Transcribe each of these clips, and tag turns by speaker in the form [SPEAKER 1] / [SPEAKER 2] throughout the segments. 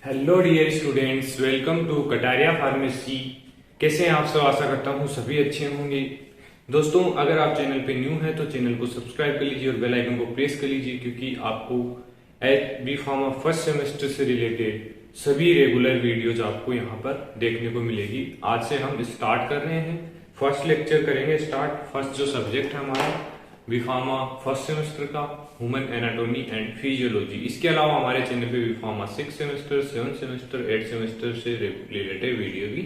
[SPEAKER 1] Hello dear students, welcome to Kataria pharmacy. कैसे हैं आप सब? आशा करता हूँ सभी अच्छे होंगे। दोस्तों, अगर आप चैनल पे न्यू हैं तो चैनल को सब्सक्राइब कर लीजिए और बेल आइकन को प्रेस कर लीजिए, क्योंकि आपको बी फार्मा फर्स्ट सेमेस्टर से रिलेटेड सभी रेगुलर वीडियोज आपको यहाँ पर देखने को मिलेगी। आज से हम स्टार्ट कर रहे हैं, फर्स्ट लेक्चर करेंगे स्टार्ट। फर्स्ट जो सब्जेक्ट है हमारा बी फार्मा फर्स्ट सेमेस्टर का ह्यूमन एनाटॉमी एंड फिजियोलॉजी। इसके अलावा हमारे चैनल पे B pharma 6 semester, 7 semester, 8 semester से रिलेटेड वीडियो भी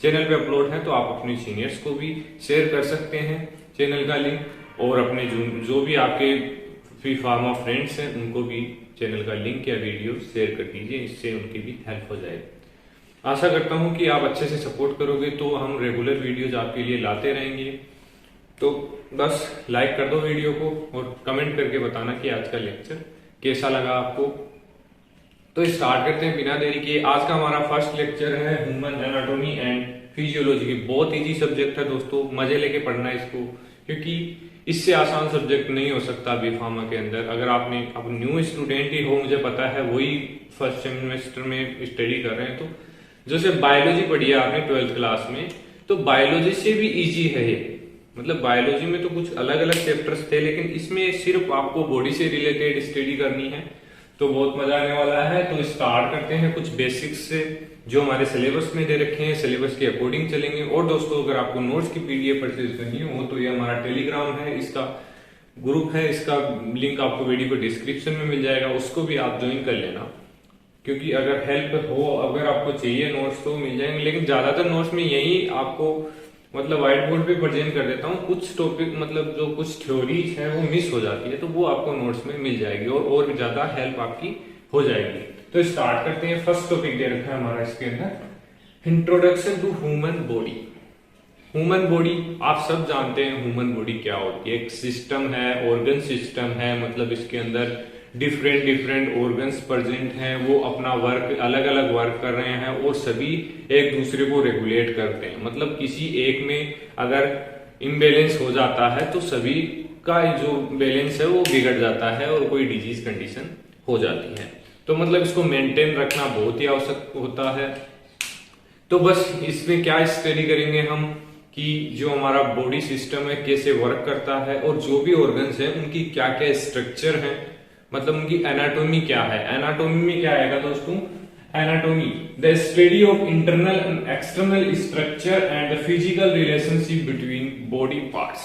[SPEAKER 1] चैनल पे अपलोड है, तो आप अपने सीनियर्स को भी शेयर कर सकते हैं चैनल का लिंक, और अपने जो भी आपके बी फार्मा फ्रेंड्स हैं उनको भी चैनल का लिंक या वीडियो शेयर कर दीजिए, इससे उनकी भी हेल्प हो जाए। आशा करता हूँ कि आप अच्छे से सपोर्ट करोगे तो हम रेगुलर वीडियोज आपके लिए लाते रहेंगे। तो बस लाइक कर दो वीडियो को और कमेंट करके बताना कि आज का लेक्चर कैसा लगा आपको। तो स्टार्ट करते हैं बिना देरी के। आज का हमारा फर्स्ट लेक्चर है ह्यूमन एनाटॉमी एंड फिजियोलॉजी की। बहुत इजी सब्जेक्ट है दोस्तों, मजे लेके पढ़ना है इसको, क्योंकि इससे आसान सब्जेक्ट नहीं हो सकता बी फार्मा के अंदर। अगर आपने अब न्यू स्टूडेंट ही हो, मुझे पता है, वही फर्स्ट सेमेस्टर में स्टडी कर रहे हैं, तो जैसे बायोलॉजी पढ़ी है आपने 12th क्लास में, तो बायोलॉजी से भी इजी है ये। मतलब बायोलॉजी में तो कुछ अलग अलग चैप्टर्स थे, लेकिन इसमें सिर्फ आपको बॉडी से रिलेटेड स्टडी करनी है, तो बहुत मजा आने वाला है। तो स्टार्ट करते हैं कुछ बेसिक्स से जो हमारे सिलेबस में दे रखे हैं, सिलेबस के अकॉर्डिंग चलेंगे। और दोस्तों, अगर आपको नोट्स की पीडीएफ परचेज करनी हो तो ये हमारा टेलीग्राम है, इसका ग्रुप है, इसका लिंक आपको वीडियो को डिस्क्रिप्शन में मिल जाएगा, उसको भी आप ज्वाइन कर लेना। क्योंकि अगर हेल्प हो, अगर आपको चाहिए नोट्स तो मिल जाएंगे, लेकिन ज्यादातर नोट्स में यही आपको मतलब व्हाइट बोर्ड पे प्रेजेंट कर देता हूँ। कुछ टॉपिक मतलब जो कुछ थ्योरीज है वो मिस हो जाती है, तो वो आपको नोट्स में मिल जाएगी और भी ज्यादा हेल्प आपकी हो जाएगी। तो स्टार्ट करते हैं। फर्स्ट टॉपिक दे रखा है हमारा इसके अंदर, introduction to human body. Human body आप सब जानते हैं, ह्यूमन बॉडी क्या होती है। एक सिस्टम है, ऑर्गन सिस्टम है, मतलब इसके अंदर डिफरेंट ऑर्गन्स प्रेजेंट हैं, वो अपना वर्क अलग अलग वर्क कर रहे हैं और सभी एक दूसरे को रेगुलेट करते हैं। मतलब किसी एक में अगर इम्बेलेंस हो जाता है तो सभी का जो बैलेंस है वो बिगड़ जाता है और कोई डिजीज कंडीशन हो जाती है। तो मतलब इसको मेंटेन रखना बहुत ही आवश्यक होता है। तो बस इसमें क्या स्टडी करेंगे हम कि जो हमारा बॉडी सिस्टम है कैसे वर्क करता है, और जो भी ऑर्गन्स है उनकी क्या क्या स्ट्रक्चर है, मतलब उनकी एनाटॉमी क्या है। एनाटॉमी में क्या आएगा दोस्तों? Anatomy the study of internal and external structure and the physical relationship between body parts.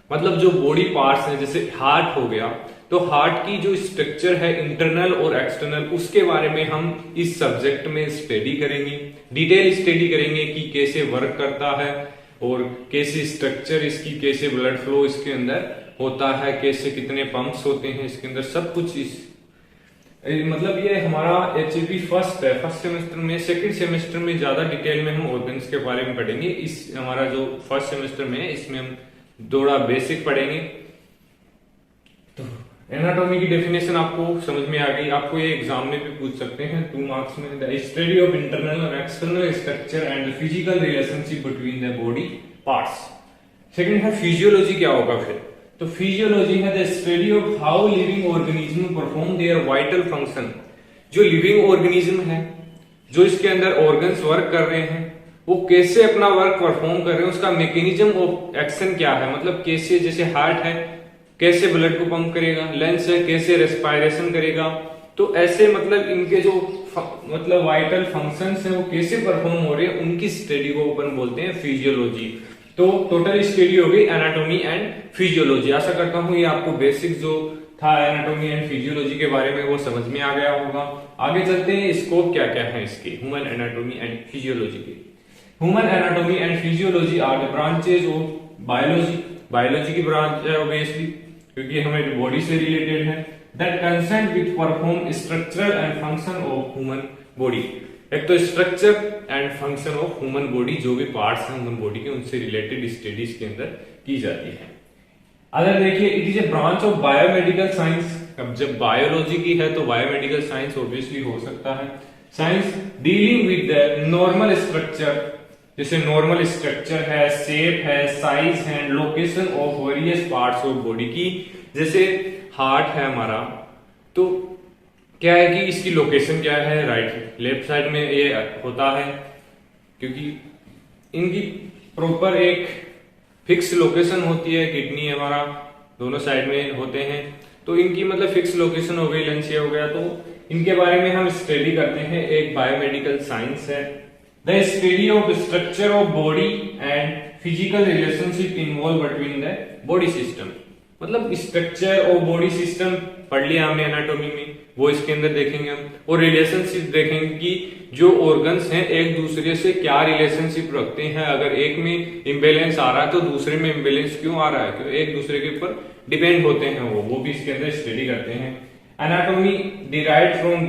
[SPEAKER 1] मतलब जो बॉडी पार्ट्स हैं, जैसे हार्ट हो गया, तो हार्ट की जो स्ट्रक्चर है इंटरनल और एक्सटर्नल, उसके बारे में हम इस सब्जेक्ट में स्टडी करेंगे, डिटेल स्टडी करेंगे कि कैसे वर्क करता है और कैसे स्ट्रक्चर इसकी, कैसे ब्लड फ्लो इसके अंदर होता है, कैसे कितने पंप्स होते हैं इसके अंदर, सब कुछ इस मतलब ये हमारा एचपी फर्स्ट है, फर्स्ट सेमेस्टर में। सेकंड सेमेस्टर में ज्यादा डिटेल में हम ऑर्गन्स के बारे में पढ़ेंगे। इस हमारा जो फर्स्ट सेमेस्टर में है इसमें हम थोड़ा बेसिक पढ़ेंगे। तो एनाटॉमी की डेफिनेशन आपको समझ में आ गई। आपको ये एग्जाम में भी पूछ सकते हैं 2 मार्क्स में। द स्टडी ऑफ इंटरनल और external structure and physical relationship between the body parts. Second है फिजियोलॉजी। क्या होगा फिर? तो फिजियोलॉजी है the study of how living organism perform their vital function. जो लिविंग ऑर्गेनिज्म है, जो इसके अंदर ऑर्गन्स वर्क कर रहे हैं, वो कैसे अपना वर्क परफॉर्म कर रहे हैं, उसका मैकेनिज्म ऑफ एक्शन क्या है। मतलब कैसे, जैसे हार्ट है कैसे ब्लड को पंप करेगा, लंग्स है कैसे रेस्पायरेशन करेगा, तो ऐसे मतलब इनके जो मतलब वाइटल फंक्शंस हैं वो कैसे परफॉर्म हो रहे हैं, उनकी स्टडी को अपन बोलते हैं फिजियोलॉजी। तो टोटल स्टडी हो गई एनाटॉमी एंड फिजियोलॉजी। आशा करता हूँ ये आपको बेसिक जो था एनाटॉमी एंड फिजियोलॉजी के बारे में वो समझ में आ गया होगा। आगे चलते हैं, स्कोप क्या क्या है इसके ह्यूमन एनाटॉमी एंड फिजियोलॉजी के। Human anatomy and physiology are the branches of biology. Biology की ब्रांच है ऑब्वियसली, क्योंकि हमें बॉडी से रिलेटेड है। That concern with perform structural and function of human body. एक तो structure and function of human body, जो भी पार्ट्स हैं ह्यूमन बॉडी के, उनसे रिलेटेड स्टडीज के अंदर की जाती है। अगर देखिए, it is a branch of biomedical science. अब जब बायोलॉजी की है तो बायोमेडिकल साइंस ऑब्वियसली हो सकता है। Science dealing with the normal structure, जैसे नॉर्मल स्ट्रक्चर है, शेप है, साइज है, location of various parts of body की। जैसे हार्ट है हमारा, तो क्या है कि इसकी लोकेशन क्या है, राइट लेफ्ट साइड में ये होता है, क्योंकि इनकी प्रॉपर एक फिक्स लोकेशन होती है। किडनी हमारा दोनों साइड में होते हैं, तो इनकी मतलब फिक्स लोकेशन हो गई, लंच हो गया, तो इनके बारे में हम स्टडी करते हैं। एक बायोमेडिकल साइंस है, the study of structure of body and physical relationship involve between the body system. मतलब स्ट्रक्चर और बॉडी सिस्टम पढ़ लिया हमने एनाटॉमी में, वो इसके अंदर देखेंगे हम, और रिलेशनशिप देखेंगे कि जो ऑर्गन्स हैं एक दूसरे से क्या रिलेशनशिप रखते हैं। अगर एक में इम्बेलेंस आ रहा है तो दूसरे में इम्बेलेंस क्यों आ रहा है, क्यों एक दूसरे के ऊपर डिपेंड होते हैं वो भी इसके अंदर स्टडी करते हैं। Anatomy derived from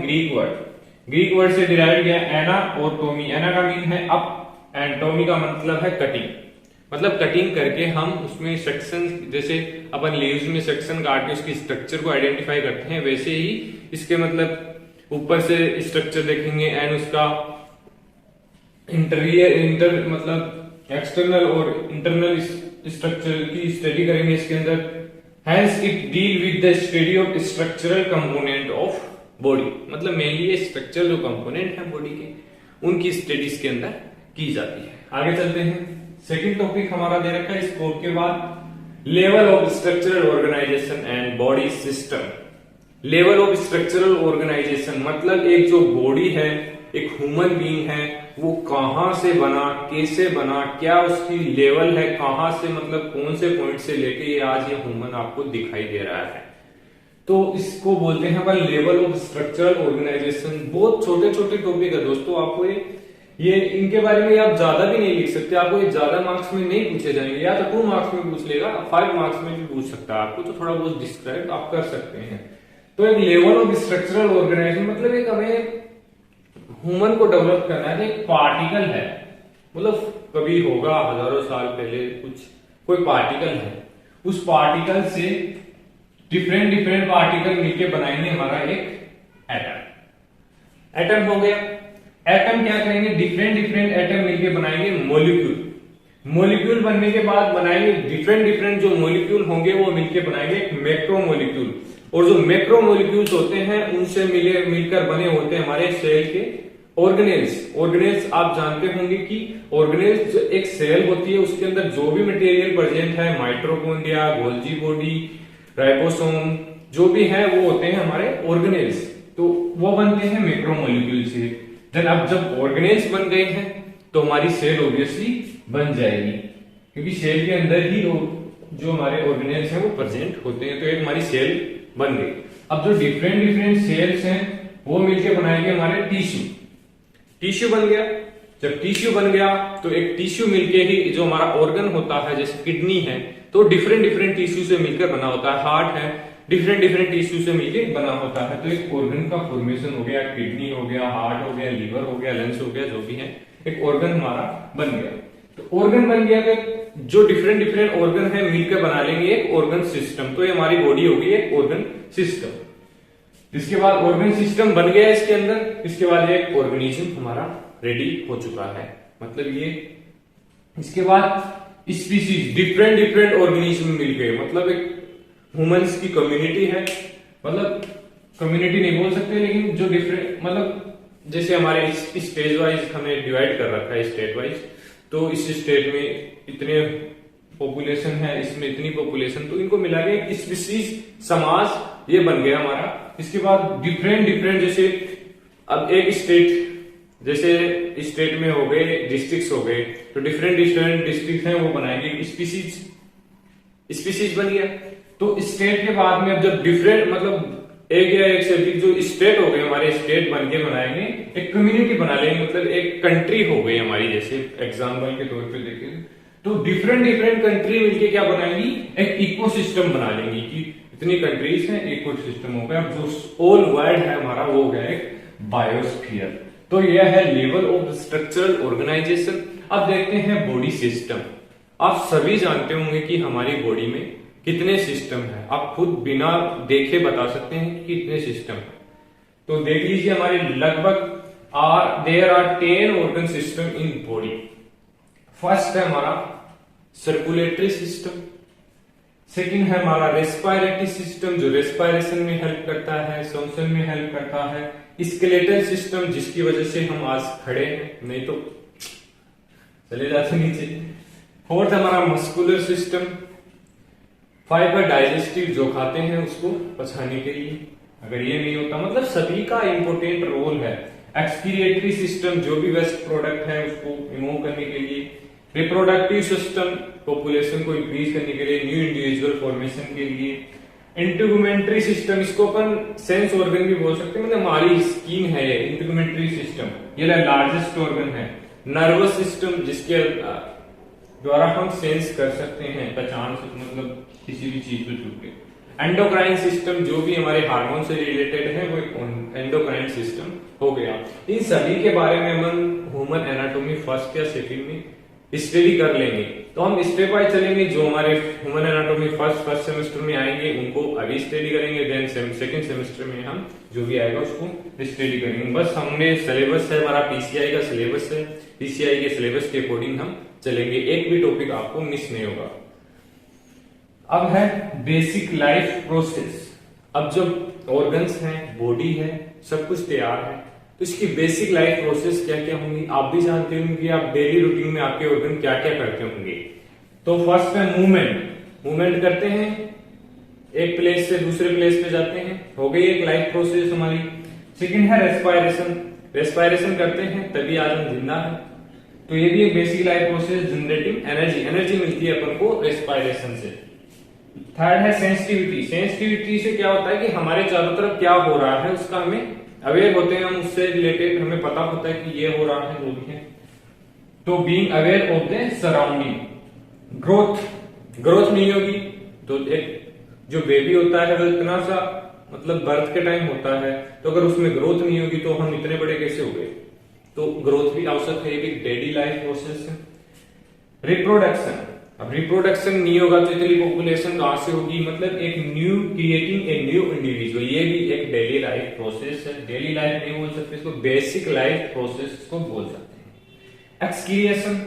[SPEAKER 1] Greek word से डिराइव किया एना और टोमी। एना का मीन है अप एंड टोमी का मतलब है कटिंग, मतलब कटिंग करके हम उसमें सेक्शन, जैसे अपन लीव्स में सेक्शन काट के उसकी स्ट्रक्चर को आइडेंटिफाई करते हैं, वैसे ही इसके मतलब ऊपर से स्ट्रक्चर देखेंगे एंड उसका इंटर मतलब एक्सटर्नल और इंटरनल स्ट्रक्चर की स्टडी करेंगे इसके अंदर। Hence it deal with the study of structural component of body, मतलब मेनली ये स्ट्रक्चर जो कंपोनेंट है बॉडी के उनकी स्टडीज के अंदर की जाती है। आगे चलते हैं, सेकंड टॉपिक हमारा दे रखा है स्कोप के बाद, level of structural organisation and body system. Level of structural organisation मतलब एक जो बॉडी है, एक ह्यूमन बीइंग है, वो कहां से बना, कैसे बना, क्या उसकी लेवल है, कहां से मतलब कौन से पॉइंट से लेके ये आज ये ह्यूमन आपको दिखाई दे रहा है, तो इसको बोलते हैं अपन लेवल ऑफ स्ट्रक्चरल ऑर्गेनाइजेशन। बहुत छोटे छोटे टॉपिक है दोस्तों, आपको ये इनके बारे में आप ज्यादा भी नहीं लिख सकते, आपको ये ज्यादा मार्क्स में नहीं पूछे जाएंगे, या तो 2 मार्क्स में पूछ लेगा, 5 मार्क्स में भी पूछ सकता है आपको, तो थोड़ा बहुत डिस्क्राइब आप कर सकते हैं। तो एक लेवल ऑफ स्ट्रक्चरल ऑर्गेनाइजेशन मतलब एक हमें ह्यूमन को डेवलप करना है, एक पार्टिकल है, मतलब कभी होगा हजारों साल पहले कुछ कोई पार्टिकल है, उस पार्टिकल से डिफरेंट पार्टिकल मिलके बनाएंगे हमारा एक एटम। एटम हो गया, एटम क्या करेंगे, डिफरेंट एटम मिलके बनाएंगे मॉलिक्यूल। मॉलिक्यूल बनने के बाद बनाएंगे डिफरेंट जो मॉलिक्यूल होंगे वो मिलके बनाएंगे एक मैक्रो मॉलिक्यूल, और जो मैक्रो मॉलिक्यूल्स होते हैं उनसे मिलकर बने होते हैं हमारे सेल के ऑर्गेनेल्स। आप जानते होंगे कि ऑर्गेनेल्स एक सेल होती है, उसके अंदर जो भी मटेरियल प्रेजेंट है, माइटोकॉन्ड्रिया, गोल्जी बॉडी, राइबोसोम, जो भी है वो होते हैं हमारे ऑर्गेनेल्स, तो वो बनते हैं मैक्रोमोलिक्यूल से। देन अब जब ऑर्गेनेल्स बन गए हैं तो हमारी सेल ऑब्वियसली बन जाएगी, क्योंकि सेल के अंदर ही जो हमारे ऑर्गेनेल्स हैं वो प्रेजेंट होते हैं, तो एक हमारी सेल बन गई। अब जो डिफरेंट सेल्स हैं वो मिलके बनाएंगे हमारे टिश्यू बन गया। जब टिश्यू बन गया तो एक टिश्यू मिलके ही जो हमारा ऑर्गन होता है, जैसे किडनी है तो डिफरेंट टिश्यू से मिलकर बना होता है, हार्ट है डिफरेंट टिश्यू से मिलकर बना होता है, तो एक ऑर्गन का फॉर्मेशन हो गया, किडनी हो गया, हार्ट हो गया, लीवर हो गया, लंग्स हो गया, जो भी है एक ऑर्गन हमारा बन गया। तो ऑर्गन बन गया तो जो डिफरेंट ऑर्गन है मिलकर बना लेंगे एक ऑर्गन सिस्टम, तो ये हमारी बॉडी होगी एक ऑर्गन सिस्टम। इसके बाद ऑर्गन सिस्टम बन गया इसके अंदर, इसके बाद एक ऑर्गेनिज्म हमारा रेडी हो चुका है, मतलब ये। इसके बाद स्पीसीज, डिफरेंट ऑर्गेनिज्म मिल गए, मतलब एक ह्यूमंस की कम्युनिटी है, मतलब कम्युनिटी नहीं बोल सकते लेकिन जो डिफरेंट, मतलब जैसे हमारे स्टेज वाइज हमें डिवाइड कर रखा है स्टेट वाइज, तो इस स्टेट में इतने पॉपुलेशन है, इसमें इतनी पॉपुलेशन, तो इनको मिला के स्पीसीज, समाज ये बन गया हमारा। इसके बाद डिफरेंट जैसे अब एक स्टेट, जैसे स्टेट में हो गए डिस्ट्रिक्ट्स हो गए, तो डिफरेंट डिस्ट्रिक्ट हैं वो बनाएंगे स्पीसीज बन गया। तो स्टेट के बाद में अब जब डिफरेंट मतलब एक या एक से अधिक जो स्टेट हो गए हमारे, स्टेट बन के बनाएंगे एक कम्युनिटी बना लेंगे, मतलब एक कंट्री हो गई हमारी, जैसे एग्जाम्पल के तौर पे देखें तो डिफरेंट कंट्री मिलके क्या बनाएंगी, एक इकोसिस्टम बना लेंगी कि इतनी कंट्रीज हैं, इकोसिस्टम हो गया। जो ऑल वर्ल्ड है हमारा वो हो गया एक बायोस्फीयर। तो यह है लेवल ऑफ स्ट्रक्चरल ऑर्गेनाइजेशन। अब देखते हैं बॉडी सिस्टम। आप सभी जानते होंगे कि हमारी बॉडी में कितने सिस्टम है, आप खुद बिना देखे बता सकते हैं कि कितने सिस्टम है। तो देख लीजिए हमारे लगभग there are 10 organ system in body. First है हमारा सर्कुलेटरी सिस्टम। सेकंड है हमारा रेस्पिरेटरी सिस्टम, जो रेस्पिरेशन में हेल्प करता है, श्वसन में हेल्प करता है। स्केलेटल सिस्टम, जिसकी वजह से हम आज खड़े हैं, नहीं तो चले जाते नीचे। फोर्थ हमारा मस्कुलर सिस्टम, फाइबर डाइजेस्टिव, जो खाते हैं उसको पचाने के लिए। अगर ये नहीं होता, मतलब सभी का इंपोर्टेंट रोल है। एक्सक्रीएटरी सिस्टम, जो भी वेस्ट प्रोडक्ट है उसको रिमूव करने के लिए। रिप्रोडक्टिव सिस्टम, पॉपुलेशन को इंक्रीज करने के लिए, न्यू इंडिविजुअल फॉर्मेशन के लिए। इंटीग्यूमेंट्री सिस्टम, इसको अपन सेंस ऑर्गन भी बोल सकते हैं, मतलब हमारी स्किन है ये इंटीग्यूमेंट्री सिस्टम, ये लार्जेस्ट ऑर्गन है। नर्वस सिस्टम, जिसके द्वारा हम सेंस कर सकते हैं, पहचान सकते, मतलब किसी भी चीज को छू के। एंडोक्राइन सिस्टम, जो भी हमारे हार्मोन से रिलेटेड है, वो एंडोक्राइन सिस्टम हो गया। इन सभी के बारे में हम ह्यूमन एनाटॉमी फर्स्ट या सेकंड में स्टडी कर लेंगे। तो हम स्टेप वाइज चलेंगे, जो हमारे ह्यूमन एनाटॉमी फर्स्ट सेमेस्टर में आएंगे उनको अभी स्टडी करेंगे, देन सेकंड सेमेस्टर में हम जो भी आएगा उसको स्टडी करेंगे। बस हमने सिलेबस है, हमारा पीसीआई का सिलेबस है, पीसीआई के सिलेबस के अकॉर्डिंग हम चलेंगे, एक भी टॉपिक आपको मिस नहीं होगा। अब है बेसिक लाइफ प्रोसेस। अब जब ऑर्गन्स हैं, बॉडी है, सब कुछ तैयार है, तो इसकी बेसिक लाइफ प्रोसेस क्या क्या होंगी आप भी जानते होंगे कि आप डेली रूटीन में आपके ऑर्गन क्या क्या करते होंगे। तो फर्स्ट है मूवमेंट करते हैं, एक प्लेस से दूसरे प्लेस पे जाते हैं, हो गई एक लाइफ प्रोसेस हमारी। सेकंड है रेस्पिरेशन करते हैं, तभी आज हम जिंदा है, तो ये भी एक basic life process. Generating energy मिलती है अपन को रेस्पिरेशन से। थर्ड है सेंसिटिविटी से क्या होता है कि हमारे चारों तरफ क्या हो रहा है उसका हमें अवेयर होते हैं, हम उससे रिलेटेड हमें पता होता है कि ये हो रहा है, जो भी है। तो being aware of the surrounding. Growth नहीं होगी तो एक जो बेबी होता है वो इतना सा, मतलब बर्थ के टाइम होता है, तो अगर उसमें ग्रोथ नहीं होगी तो हम इतने बड़े कैसे हो गए। तो ग्रोथ भी आवश्यक है, ये भी डेली लाइफ प्रोसेस है। रिप्रोडक्शन, अब रिप्रोडक्शन नहीं होगा तो इतनी पॉपुलेशन कहां से होगी, मतलब एक new creating a new individual, ये भी एक डेली लाइफ प्रोसेस है। डेली लाइफ नहीं बोल सकते इसको, बेसिक लाइफ प्रोसेस को बोल सकते हैं। एक्सक्रिएशन,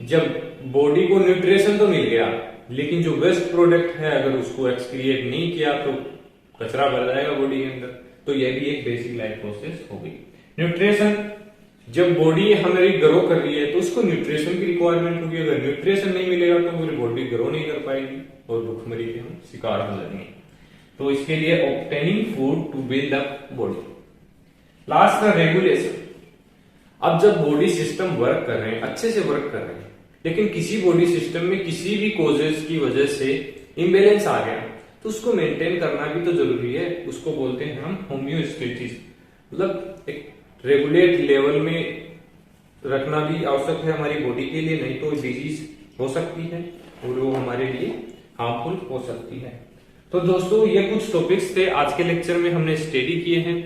[SPEAKER 1] जब बॉडी को न्यूट्रिशन तो मिल गया, लेकिन जो वेस्ट प्रोडक्ट है अगर उसको एक्सक्रिएट नहीं किया तो कचरा भर जाएगा बॉडी के अंदर, तो यह भी एक बेसिक लाइफ प्रोसेस हो गई। न्यूट्रिशन, जब बॉडी हमारी ग्रो कर रही है तो उसको न्यूट्रिशन की रिक्वायरमेंट होगी, अगर न्यूट्रिशन नहीं मिलेगा तो पूरी बॉडी ग्रो नहीं कर पाएगी और भूखमरी के हम शिकार हो जाएंगे। तो इसके लिए obtaining food to build up body. Last का रेगुलेशन, अब जब बॉडी सिस्टम वर्क कर रहे हैं, अच्छे से वर्क कर रहे हैं, लेकिन किसी बॉडी सिस्टम में किसी भी कोजेस की वजह से इम्बेलेंस आ गया, तो उसको मेंटेन करना भी तो जरूरी है, उसको बोलते हैं हम होम्योस्टेसिस, मतलब एक रेगुलेट लेवल में रखना भी आवश्यक है हमारी बॉडी के लिए, नहीं तो डिजीज हो सकती है और वो हमारे लिए हार्मफुल हो सकती है। तो दोस्तों ये कुछ टॉपिक्स थे आज के लेक्चर में हमने स्टडी किए हैं।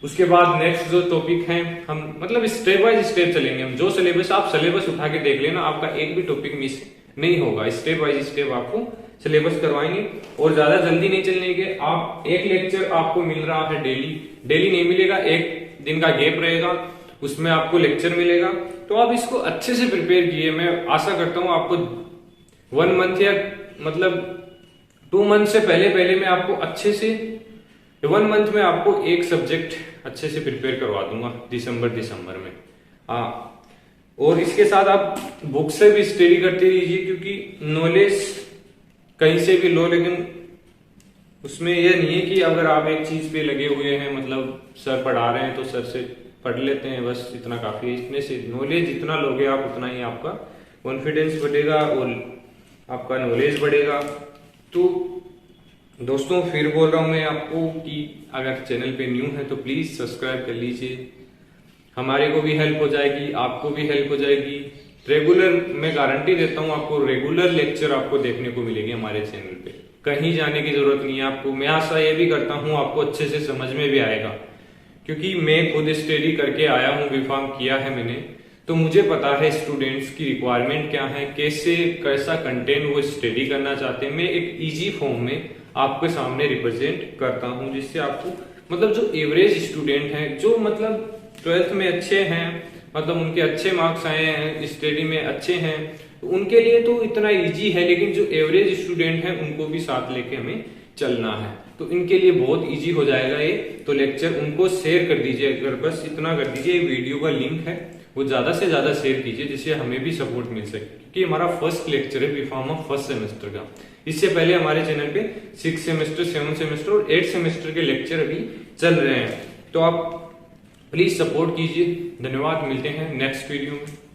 [SPEAKER 1] उसके बाद नेक्स्ट जो टॉपिक है हम मतलब स्टेप बाय स्टेप चलेंगे हम, जो सिलेबस आप सिलेबस उठा के देख लेना, आपका एक भी टॉपिक मिस नहीं होगा, स्टेप बाय स्टेप आपको सिलेबस करवाएंगे और ज्यादा जल्दी नहीं चलने के। आप एक लेक्चर आपको मिल रहा है डेली नहीं मिलेगा, एक दिन का गैप रहेगा, उसमें आपको लेक्चर मिलेगा, तो आप इसको अच्छे से प्रिपेयर किए। मैं आशा करता हूं आपको 1 मंथ या मतलब 2 मंथ से पहले मैं आपको अच्छे से 1 मंथ में आपको एक सब्जेक्ट अच्छे से प्रिपेयर करवा दूंगा दिसंबर में। हाँ, और इसके साथ आप बुक से भी स्टडी करते रहिए, क्योंकि नॉलेज कहीं से भी लो, लेकिन उसमें यह नहीं है कि अगर आप एक चीज पे लगे हुए हैं, मतलब सर पढ़ा रहे हैं तो सर से पढ़ लेते हैं, बस इतना काफी है। इतने से नॉलेज जितना लोगे आप उतना ही आपका कॉन्फिडेंस बढ़ेगा और आपका नॉलेज बढ़ेगा। तो दोस्तों फिर बोल रहा हूं मैं आपको कि अगर चैनल पे न्यू है तो प्लीज सब्सक्राइब कर लीजिए, हमारे को भी हेल्प हो जाएगी, आपको भी हेल्प हो जाएगी। रेगुलर मैं गारंटी देता हूं आपको रेगुलर लेक्चर आपको देखने को मिलेगी हमारे चैनल पे, कहीं जाने की जरूरत नहीं है आपको। मैं आशा ये भी करता हूं आपको अच्छे से समझ में भी आएगा, क्योंकि मैं खुद स्टडी करके आया हूं, बीफार्म किया है मैंने, तो मुझे पता है स्टूडेंट्स की रिक्वायरमेंट क्या है, कैसा कंटेंट वो स्टडी करना चाहते हैं। मैं एक इजी फॉर्म में आपके सामने रिप्रेजेंट करता हूं, जिससे आपको मतलब जो एवरेज स्टूडेंट हैं, जो मतलब 12th में अच्छे हैं, मतलब उनके अच्छे मार्क्स आए हैं, स्टडी में अच्छे हैं, तो उनके लिए तो इतना इजी है, लेकिन जो एवरेज स्टूडेंट है उनको भी साथ लेके हमें चलना है, तो इनके लिए बहुत इजी हो जाएगा ये। तो लेक्चर उनको शेयर कर दीजिए, अगर बस इतना कर दीजिए, वीडियो का लिंक है वो ज्यादा से ज्यादा शेयर कीजिए, जिससे हमें भी सपोर्ट मिल सके, क्योंकि हमारा फर्स्ट लेक्चर है बीफार्मा फर्स्ट सेमेस्टर का। इससे पहले हमारे चैनल पे 6 सेमेस्टर, 7 सेमेस्टर और 8 सेमेस्टर के लेक्चर अभी चल रहे हैं, तो आप प्लीज सपोर्ट कीजिए। धन्यवाद, मिलते हैं नेक्स्ट वीडियो में।